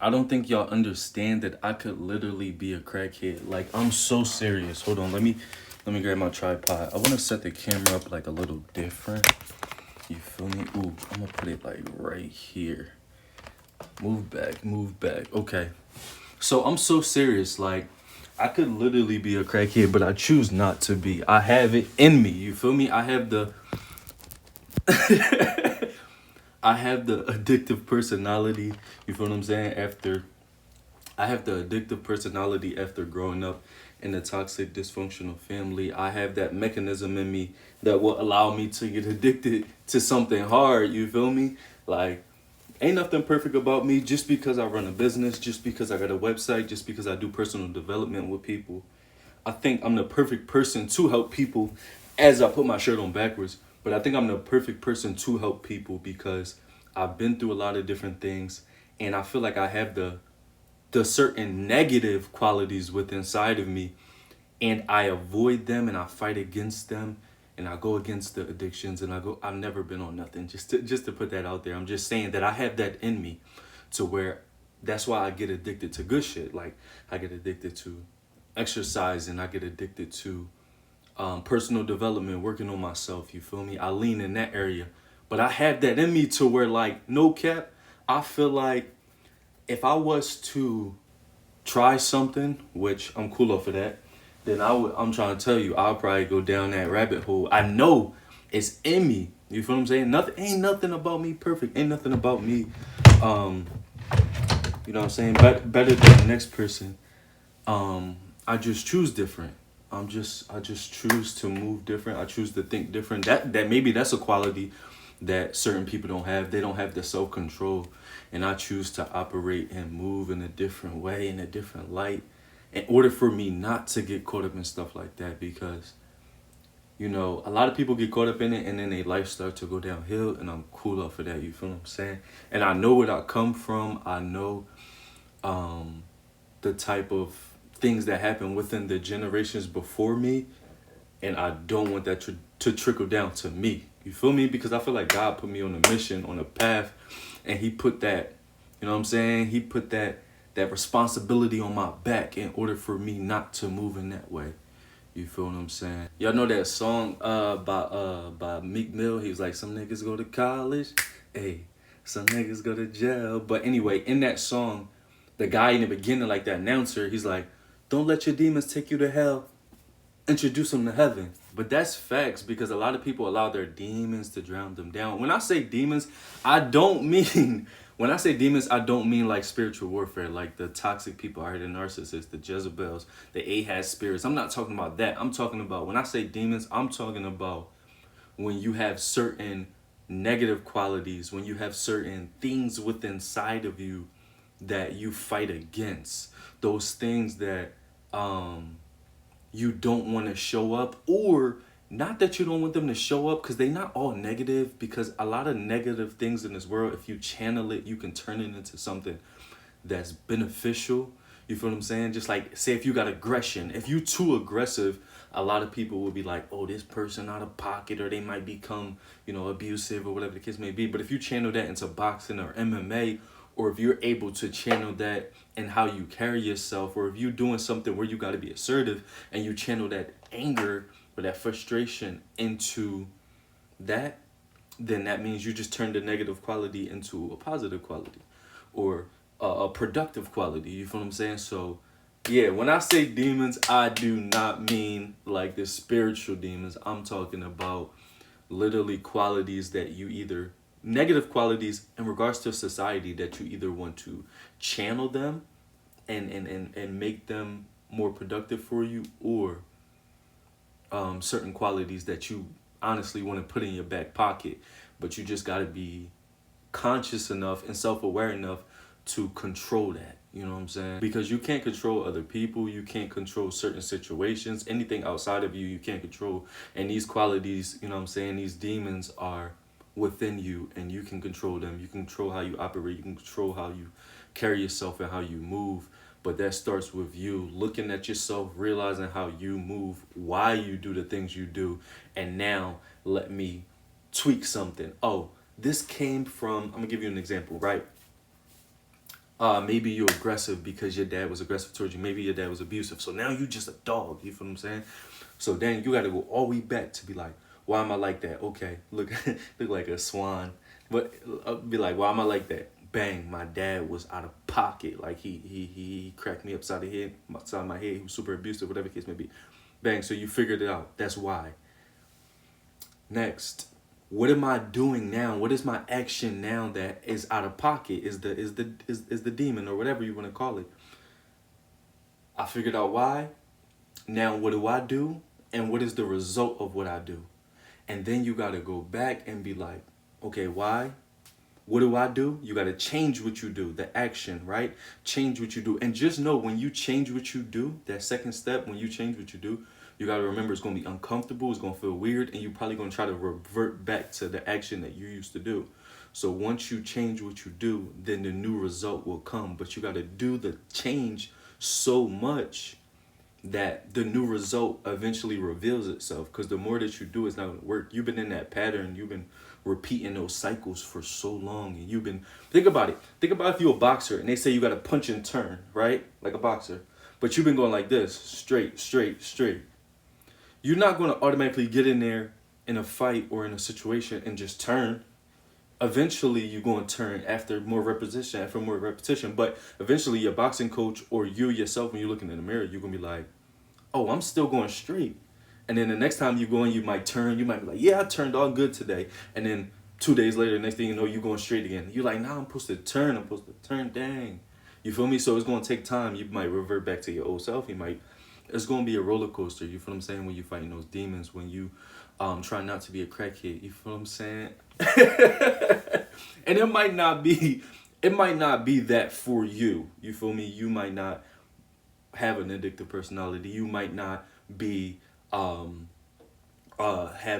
I don't think y'all understand that I could literally be a crackhead. Like, I'm so serious. Hold on, let me grab my tripod. I want to set the camera up like a little different. You feel me? Ooh, I'm gonna put it like right here. Move back, move back. Okay. So I'm so serious. Like, I could literally be a crackhead, but I choose not to be. I have it in me. You feel me? I have the addictive personality. You feel what I'm saying? I have the addictive personality after growing up in a toxic, dysfunctional family. I have that mechanism in me that will allow me to get addicted to something hard. You feel me? Like, ain't nothing perfect about me just because I run a business, just because I got a website, just because I do personal development with people. I think I'm the perfect person to help people as I put my shirt on backwards. But I think I'm the perfect person to help people because I've been through a lot of different things and I feel like I have the certain negative qualities within inside of me and I avoid them and I fight against them and I go against the addictions and I've never been on nothing just to put that out there. I'm just saying that I have that in me to where that's why I get addicted to good shit. Like I get addicted to exercise and I get addicted to personal development, working on myself. You feel me? I lean in that area, but I have that in me to where like no cap. I feel like if I was to try something, which I'm cool off of that, then I'm trying to tell you, I'll probably go down that rabbit hole. I know it's in me. You feel what I'm saying? Ain't nothing about me perfect. Ain't nothing about me, um, you know what I'm saying? Better than the next person. I just choose different. I just choose to move different. I choose to think different. That maybe that's a quality that certain people don't have. They don't have the self control, and I choose to operate and move in a different way, in a different light, in order for me not to get caught up in stuff like that. Because a lot of people get caught up in it, and then their life starts to go downhill, and I'm cool off of that. You feel what I'm saying? And I know where I come from. I know um, the type of things that happen within the generations before me, and I don't want that to trickle down to me. You feel me? Because I feel like God put me on a mission, on a path, and He put that, you know what I'm saying? He put that responsibility on my back in order for me not to move in that way. You feel what I'm saying? Y'all know that song by Meek Mill? He was like, some niggas go to college, hey, some niggas go to jail. But anyway, in that song, the guy in the beginning, like the announcer, he's like, don't let your demons take you to hell. Introduce them to heaven. But that's facts because a lot of people allow their demons to drown them down. When I say demons, I don't mean when I say demons, I don't mean like spiritual warfare, like the toxic people are the narcissists, the Jezebels, the Ahaz spirits. I'm not talking about that. I'm talking about when I say demons, I'm talking about when you have certain negative qualities, when you have certain things within inside of you that you fight against, those things that you don't want to show up, or not that you don't want them to show up, because they're not all negative, because a lot of negative things in this world, if you channel it, you can turn it into something that's beneficial. You feel what I'm saying? Just like, say if you got aggression, if you too aggressive, a lot of people will be like, oh, this person out of pocket, or they might become, abusive or whatever the case may be. But if you channel that into boxing or MMA, or if you're able to channel that in how you carry yourself, or if you're doing something where you got to be assertive and you channel that anger or that frustration into that, then that means you just turn the negative quality into a positive quality, or a productive quality. You feel what I'm saying? So, yeah, when I say demons, I do not mean like the spiritual demons. I'm talking about literally qualities that you either negative qualities in regards to society that you either want to channel them and make them more productive for you, or certain qualities that you honestly want to put in your back pocket, but you just got to be conscious enough and self-aware enough to control that. You know what I'm saying? Because you can't control other people, you can't control certain situations, anything outside of you, you can't control. And these qualities, you know what I'm saying, these demons are within you, and you can control them. You can control how you operate, you can control how you carry yourself and how you move. But that starts with you looking at yourself, realizing how you move, why you do the things you do, and now let me tweak something. Oh, this came from, I'm gonna give you an example, right? Maybe you're aggressive because your dad was aggressive towards you. Maybe your dad was abusive. So now you just a dog. You feel what I'm saying? So then you got to go all the way back to be like, why am I like that? Okay, look, look like a swan. But be like, why am I like that? Bang, my dad was out of pocket. Like he cracked me upside the head, upside my head. He was super abusive, whatever the case may be. Bang, so you figured it out. That's why. Next, what am I doing now? What is my action now that is out of pocket? Is the demon or whatever you want to call it? I figured out why. Now what do I do? And what is the result of what I do? And then you gotta go back and be like, okay, why? What do I do? You gotta change what you do, the action, right? Change what you do. And just know when you change what you do, that second step, when you change what you do, you gotta remember it's gonna be uncomfortable, it's gonna feel weird, and you're probably gonna try to revert back to the action that you used to do. So once you change what you do, then the new result will come. But you gotta do the change so much that the new result eventually reveals itself, because the more that you do, it's not going to work. You've been in that pattern, you've been repeating those cycles for so long, and you've been, think about if you're a boxer and they say you got to punch and turn, right, like a boxer, but you've been going like this, straight, straight, straight. You're not going to automatically get in there in a fight or in a situation and just turn. Eventually you're going to turn after more repetition, but eventually your boxing coach or you yourself, when you're looking in the mirror, you're going to be like, oh, I'm still going straight. And then the next time you go in, you might turn. You might be like, yeah, I turned all good today. And then 2 days later, next thing you know, you're going straight again. You're like, nah, I'm supposed to turn. Dang. You feel me? So it's going to take time. You might revert back to your old self. It's going to be a roller coaster. You feel what I'm saying? When you're fighting those demons, when you try not to be a crackhead. You feel what I'm saying? And it might not be that for you. You feel me? You might not have an addictive personality. You might not be have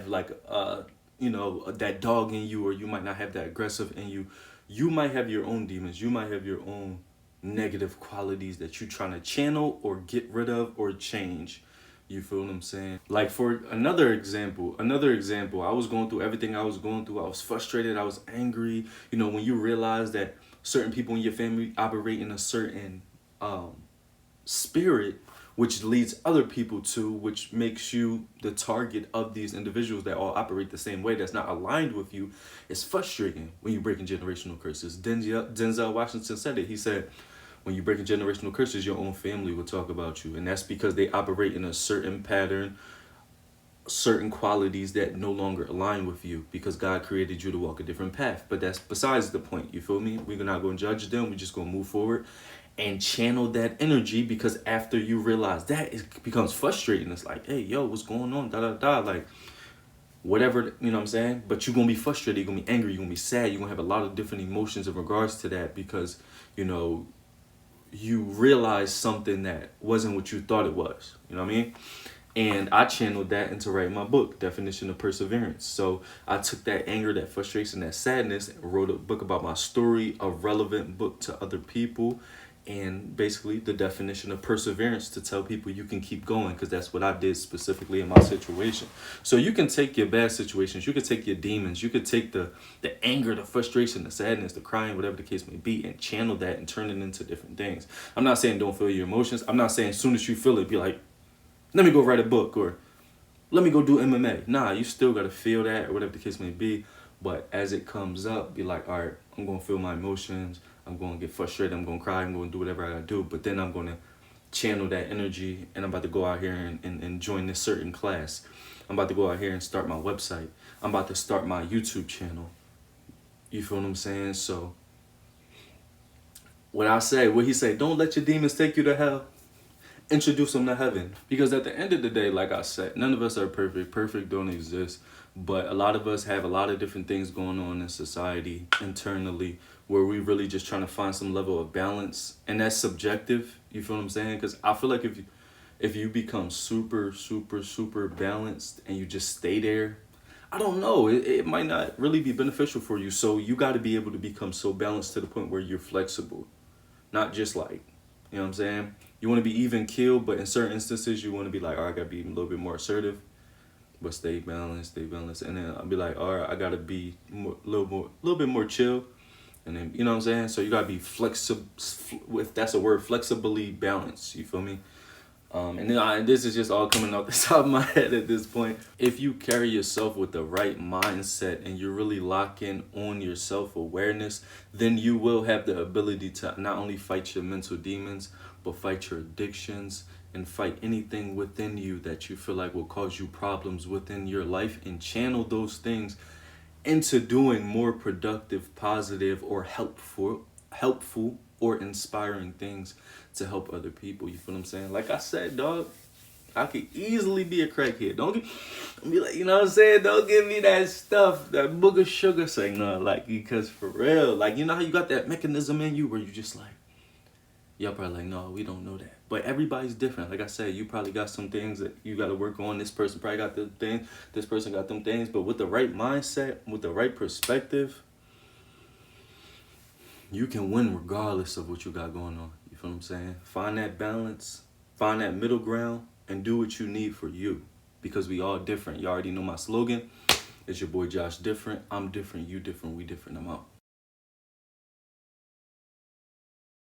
like that dog in you, or you might not have that aggressive in you. You might have your own demons. You might have your own negative qualities that you're trying to channel or get rid of or change. You feel what I'm saying? Like for another example, I was going through everything I was going through. I was frustrated. I was angry. You know, when you realize that certain people in your family operate in a certain spirit, which leads other people to, which makes you the target of these individuals that all operate the same way, that's not aligned with you. It's frustrating when you're breaking generational curses. Denzel Washington said it. He said, when you break a generational curses, your own family will talk about you. And that's because they operate in a certain pattern, certain qualities that no longer align with you, because God created you to walk a different path. But that's besides the point. You feel me? We're not going to judge them. We're just going to move forward and channel that energy, because after you realize that, it becomes frustrating. It's like, hey, yo, what's going on? Da da da. Like, whatever, you know what I'm saying? But you're going to be frustrated. You're going to be angry. You're going to be sad. You're going to have a lot of different emotions in regards to that, because, you know, you realize something that wasn't what you thought it was. You know what I mean? And I channeled that into writing my book, Definition of Perseverance. So I took that anger, that frustration, that sadness, and wrote a book about my story, a relevant book to other people, and basically the definition of perseverance, to tell people you can keep going, because that's what I did specifically in my situation. So you can take your bad situations, you could take your demons, you could take the anger, the frustration, the sadness, the crying, whatever the case may be, and channel that and turn it into different things. I'm not saying don't feel your emotions. I'm not saying as soon as you feel it, be like, let me go write a book, or let me go do MMA. Nah, you still got to feel that, or whatever the case may be. But as it comes up, be like, all right, I'm going to feel my emotions. I'm going to get frustrated. I'm going to cry. I'm going to do whatever I got to do. But then I'm going to channel that energy, and I'm about to go out here and join this certain class. I'm about to go out here and start my website. I'm about to start my YouTube channel. You feel what I'm saying? So what he say, don't let your demons take you to hell. Introduce them to heaven. Because at the end of the day, like I said, none of us are perfect. Perfect don't exist. But a lot of us have a lot of different things going on in society internally, where we really just trying to find some level of balance. And that's subjective. You feel what I'm saying? Because I feel like if you become super, super, super balanced and you just stay there, I don't know, it might not really be beneficial for you. So you got to be able to become so balanced to the point where you're flexible. Not just like, you know what I'm saying? You want to be even keeled, but in certain instances, you want to be like, all right, I got to be a little bit more assertive, but stay balanced. And then I'll be like, all right, I got to be a little bit more chill. And then, you know what I'm saying? So you gotta be flexible, with that's a word, flexibly balanced. You feel me? And then this is just all coming off the top of my head at this point. If you carry yourself with the right mindset and you really lock in on your self-awareness, then you will have the ability to not only fight your mental demons, but fight your addictions and fight anything within you that you feel like will cause you problems within your life, and channel those things into doing more productive, positive, or helpful or inspiring things to help other people. You feel what I'm saying? Like I said, dog, I could easily be a crackhead. Don't be like, you know what I'm saying? Don't give me that stuff, that booger sugar. Say no, like, because for real, like, you know how you got that mechanism in you where you just like, y'all probably like, no, we don't know that. But everybody's different. Like I said, you probably got some things that you got to work on. This person probably got the thing. This person got them things. But with the right mindset, with the right perspective, you can win regardless of what you got going on. You feel what I'm saying? Find that balance, find that middle ground, and do what you need for you. Because we all different. You already know my slogan. It's your boy Josh Different. I'm different. You different. We different. I'm out.